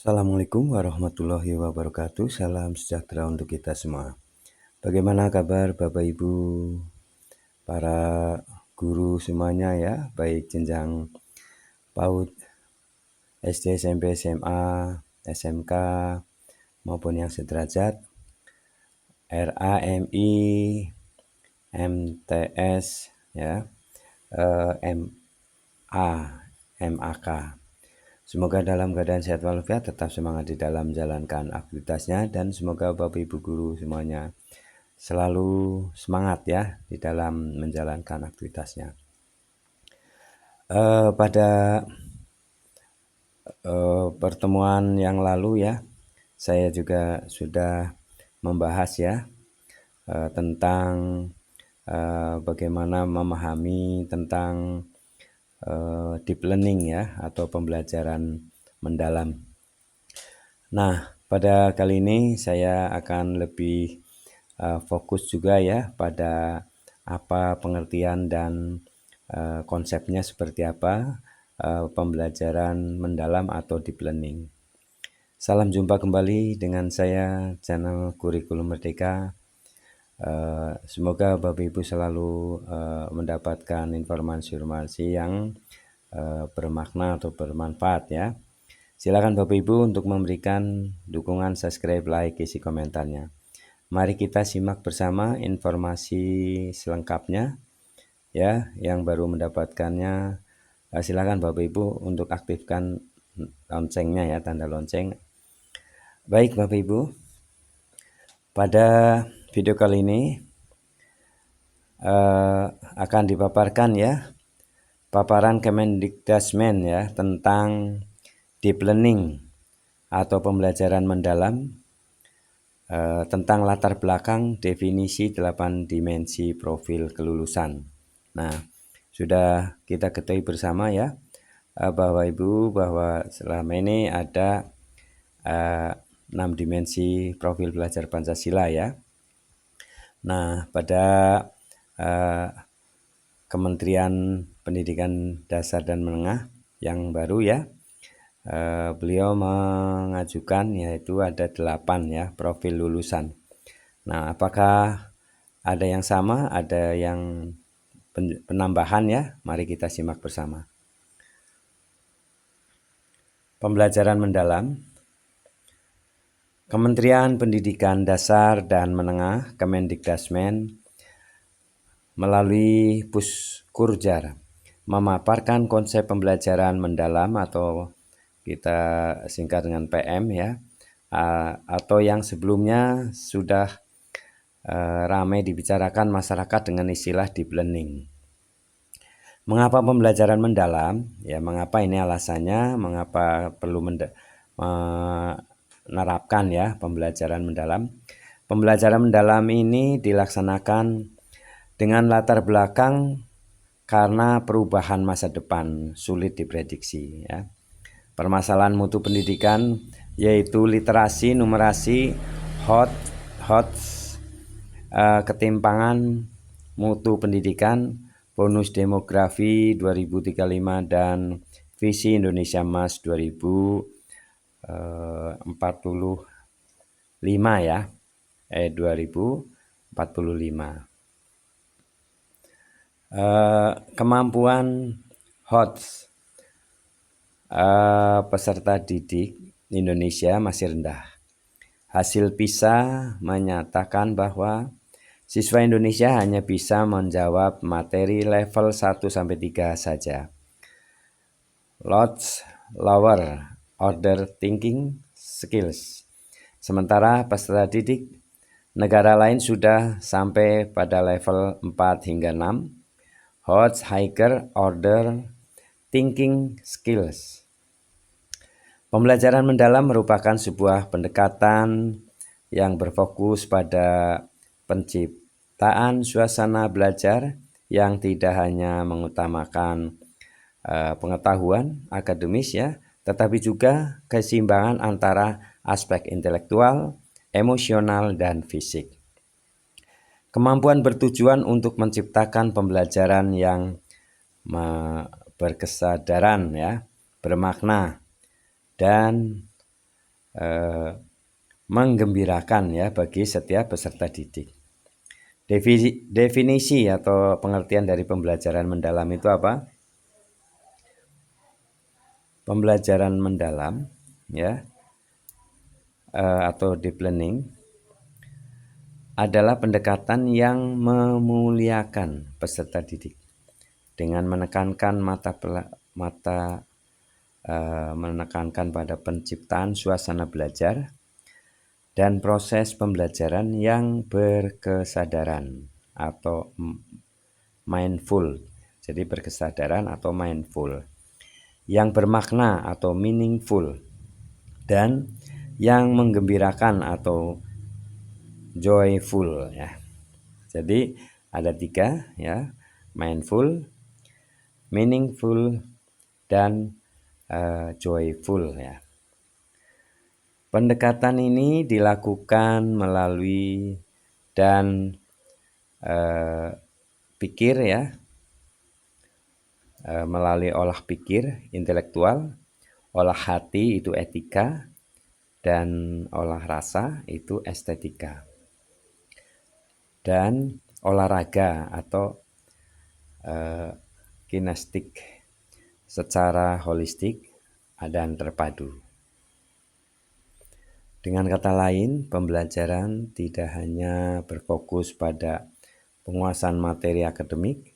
Assalamualaikum warahmatullahi wabarakatuh. Salam sejahtera untuk kita semua. Bagaimana kabar Bapak Ibu, para guru semuanya ya, baik jenjang PAUD, SD, SMP, SMA, SMK maupun yang sederajat, RA, MI, MTS ya, MA, MAK. Semoga dalam keadaan sehat walafiat, tetap semangat di dalam menjalankan aktivitasnya, dan semoga Bapak Ibu guru semuanya selalu semangat ya di dalam menjalankan aktivitasnya. Pada pertemuan yang lalu ya, saya juga sudah membahas ya tentang bagaimana memahami tentang deep learning ya, atau pembelajaran mendalam. Nah, pada kali ini saya akan lebih fokus juga ya pada apa pengertian dan konsepnya seperti apa pembelajaran mendalam atau deep learning. Salam jumpa kembali dengan saya, channel Kurikulum Merdeka. Semoga Bapak Ibu selalu mendapatkan informasi-informasi yang bermakna atau bermanfaat ya. Silakan Bapak Ibu untuk memberikan dukungan, subscribe, like, isi komentarnya. Mari kita simak bersama informasi selengkapnya ya. Yang baru mendapatkannya silakan Bapak Ibu untuk aktifkan loncengnya ya, tanda lonceng. Baik Bapak Ibu, pada video kali ini akan dipaparkan ya paparan Kemendikdasmen ya tentang deep learning atau pembelajaran mendalam, tentang latar belakang definisi 8 dimensi profil kelulusan. Nah, sudah kita ketahui bersama ya Bapak Ibu bahwa selama ini ada 6 dimensi profil belajar Pancasila ya. Nah, pada Kementerian Pendidikan Dasar dan Menengah yang baru ya, beliau mengajukan yaitu ada 8 ya profil lulusan. Nah, apakah ada yang sama, ada yang penambahan ya? Mari kita simak bersama. Pembelajaran mendalam. Kementerian Pendidikan Dasar dan Menengah Kemendikdasmen melalui Puskurjar memaparkan konsep pembelajaran mendalam atau kita singkat dengan PM ya, atau yang sebelumnya sudah ramai dibicarakan masyarakat dengan istilah deep learning. Mengapa pembelajaran mendalam? Ya, mengapa ini alasannya, mengapa perlu menerapkan ya pembelajaran mendalam. Pembelajaran mendalam ini dilaksanakan dengan latar belakang karena perubahan masa depan sulit diprediksi ya. Permasalahan mutu pendidikan yaitu literasi, numerasi, ketimpangan mutu pendidikan, bonus demografi 2035 dan visi Indonesia Emas 2045 ya, 2045. Kemampuan HOTS peserta didik Indonesia masih rendah. Hasil PISA menyatakan bahwa siswa Indonesia hanya bisa menjawab materi level 1-3 saja. Lower order thinking skills. Sementara peserta didik negara lain sudah sampai pada level 4 hingga 6. HOTS higher order thinking skills. Pembelajaran mendalam merupakan sebuah pendekatan yang berfokus pada penciptaan suasana belajar yang tidak hanya mengutamakan pengetahuan akademis ya, tetapi juga keseimbangan antara aspek intelektual, emosional, dan fisik. Kemampuan bertujuan untuk menciptakan pembelajaran yang berkesadaran ya, bermakna, dan menggembirakan ya bagi setiap peserta didik. Definisi atau pengertian dari pembelajaran mendalam itu apa? Pembelajaran mendalam ya atau deep learning adalah pendekatan yang memuliakan peserta didik dengan menekankan menekankan pada penciptaan suasana belajar dan proses pembelajaran yang berkesadaran atau mindful. Jadi berkesadaran atau mindful. Yang bermakna atau meaningful dan yang menggembirakan atau joyful ya. Jadi ada 3 ya, mindful, meaningful, dan joyful ya. Pendekatan ini dilakukan melalui dan pikir ya, melalui olah pikir intelektual, olah hati itu etika, dan olah rasa itu estetika. Dan olahraga atau kinestik secara holistik dan terpadu. Dengan kata lain, pembelajaran tidak hanya berfokus pada penguasaan materi akademik,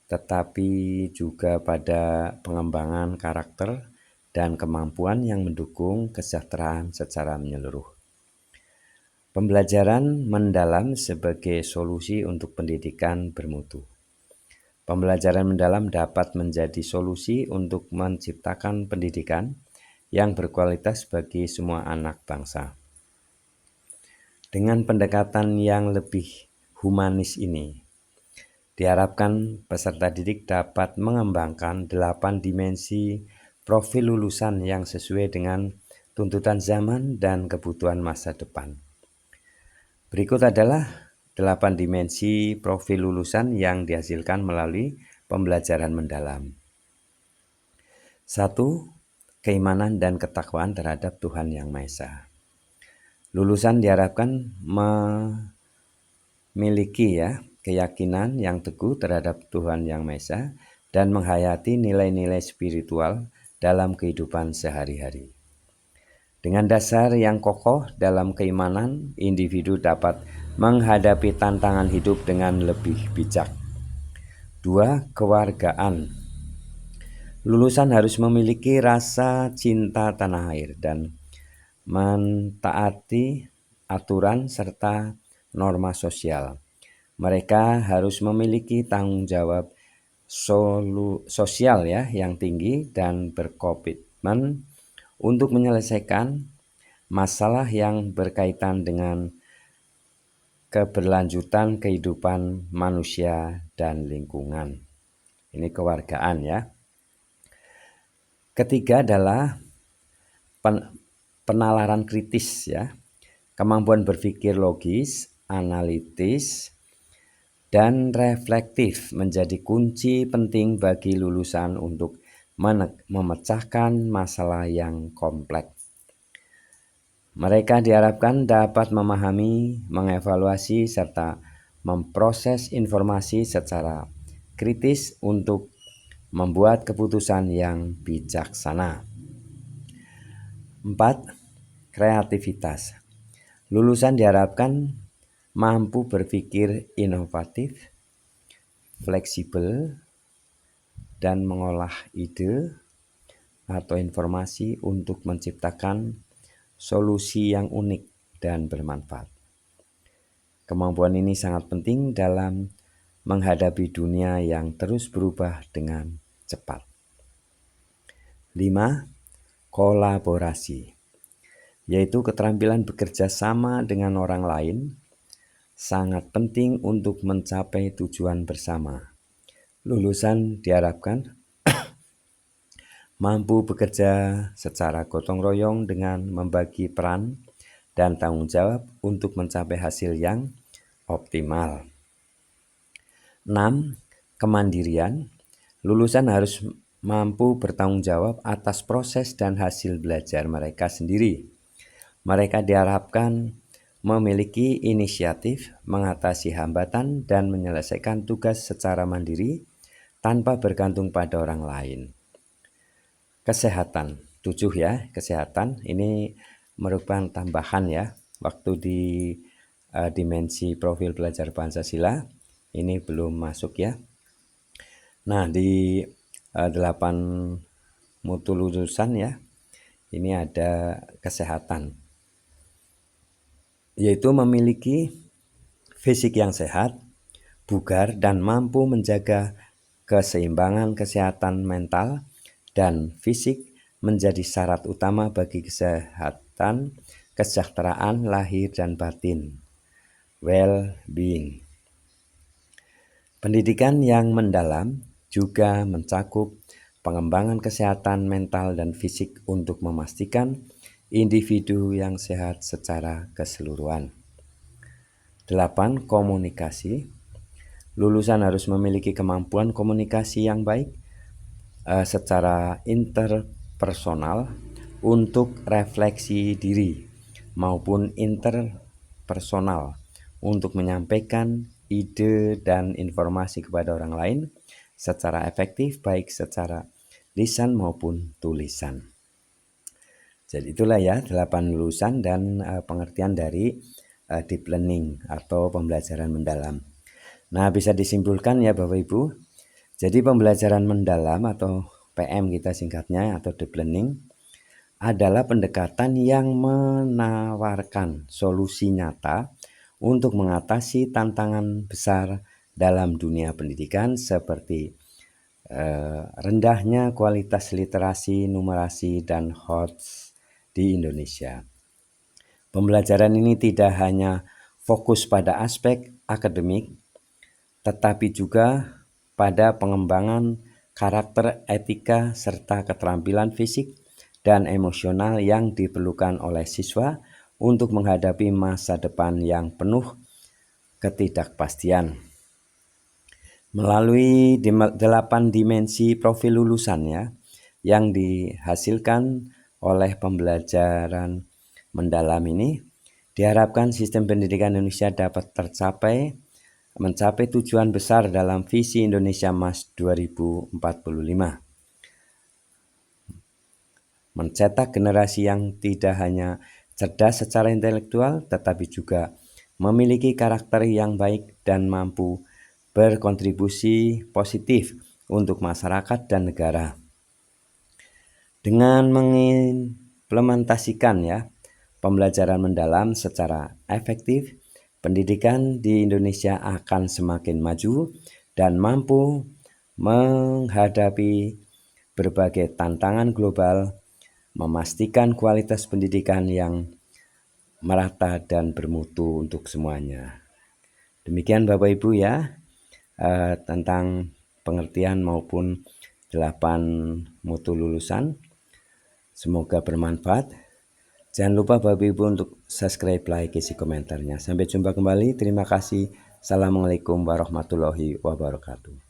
tetapi juga pada pengembangan karakter dan kemampuan yang mendukung kesejahteraan secara menyeluruh. Pembelajaran mendalam sebagai solusi untuk pendidikan bermutu. Pembelajaran mendalam dapat menjadi solusi untuk menciptakan pendidikan yang berkualitas bagi semua anak bangsa. Dengan pendekatan yang lebih humanis ini, diharapkan peserta didik dapat mengembangkan 8 dimensi profil lulusan yang sesuai dengan tuntutan zaman dan kebutuhan masa depan. Berikut adalah 8 dimensi profil lulusan yang dihasilkan melalui pembelajaran mendalam. 1. Keimanan dan ketakwaan terhadap Tuhan Yang Maha Esa. Lulusan diharapkan memiliki keyakinan yang teguh terhadap Tuhan Yang Maha Esa dan menghayati nilai-nilai spiritual dalam kehidupan sehari-hari. Dengan dasar yang kokoh dalam keimanan, individu dapat menghadapi tantangan hidup dengan lebih bijak. 2. Kewargaan. Lulusan harus memiliki rasa cinta tanah air dan mentaati aturan serta norma sosial. Mereka harus memiliki tanggung jawab sosial yang tinggi dan berkomitmen untuk menyelesaikan masalah yang berkaitan dengan keberlanjutan kehidupan manusia dan lingkungan. Ini kewargaan ya. Ketiga adalah penalaran kritis ya. Kemampuan berpikir logis, analitis, dan reflektif menjadi kunci penting bagi lulusan untuk memecahkan masalah yang kompleks. Mereka diharapkan dapat memahami, mengevaluasi, serta memproses informasi secara kritis untuk membuat keputusan yang bijaksana. 4. Kreativitas. Lulusan diharapkan mampu berpikir inovatif, fleksibel, dan mengolah ide atau informasi untuk menciptakan solusi yang unik dan bermanfaat. Kemampuan ini sangat penting dalam menghadapi dunia yang terus berubah dengan cepat. 5. Kolaborasi, yaitu keterampilan bekerja sama dengan orang lain, sangat penting untuk mencapai tujuan bersama. Lulusan diharapkan mampu bekerja secara gotong royong dengan membagi peran dan tanggung jawab untuk mencapai hasil yang optimal. 6. Kemandirian. Lulusan harus mampu bertanggung jawab atas proses dan hasil belajar mereka sendiri. Mereka diharapkan memiliki inisiatif, mengatasi hambatan, dan menyelesaikan tugas secara mandiri tanpa bergantung pada orang lain. Kesehatan, 7 ya, kesehatan ini merupakan tambahan ya, waktu di dimensi profil belajar Pancasila ini belum masuk ya. Nah, di 8 mutu lulusan ya, ini ada kesehatan, yaitu memiliki fisik yang sehat, bugar, dan mampu menjaga keseimbangan kesehatan mental dan fisik menjadi syarat utama bagi kesehatan, kesejahteraan lahir dan batin, well-being. Pendidikan yang mendalam juga mencakup pengembangan kesehatan mental dan fisik untuk memastikan individu yang sehat secara keseluruhan. 8. Komunikasi. Lulusan harus memiliki kemampuan komunikasi yang baik secara interpersonal untuk refleksi diri maupun interpersonal untuk menyampaikan ide dan informasi kepada orang lain secara efektif baik secara lisan maupun tulisan. Jadi itulah ya 8 lulusan dan pengertian dari deep learning atau pembelajaran mendalam. Nah, bisa disimpulkan ya Bapak Ibu. Jadi pembelajaran mendalam atau PM kita singkatnya atau deep learning adalah pendekatan yang menawarkan solusi nyata untuk mengatasi tantangan besar dalam dunia pendidikan seperti rendahnya kualitas literasi, numerasi, dan HOTS di Indonesia. Pembelajaran ini tidak hanya fokus pada aspek akademik, tetapi juga pada pengembangan karakter, etika, serta keterampilan fisik dan emosional yang diperlukan oleh siswa untuk menghadapi masa depan yang penuh ketidakpastian. Melalui 8 dimensi profil lulusan ya, yang dihasilkan oleh pembelajaran mendalam ini, diharapkan sistem pendidikan Indonesia dapat mencapai tujuan besar dalam visi Indonesia Emas 2045. Mencetak generasi yang tidak hanya cerdas secara intelektual, tetapi juga memiliki karakter yang baik dan mampu berkontribusi positif untuk masyarakat dan negara. Dengan mengimplementasikan ya pembelajaran mendalam secara efektif, pendidikan di Indonesia akan semakin maju dan mampu menghadapi berbagai tantangan global, memastikan kualitas pendidikan yang merata dan bermutu untuk semuanya. Demikian Bapak Ibu ya, tentang pengertian maupun 8 mutu lulusan. Semoga bermanfaat. Jangan lupa Bapak Ibu untuk subscribe, like, isi komentarnya. Sampai jumpa kembali. Terima kasih. Assalamualaikum warahmatullahi wabarakatuh.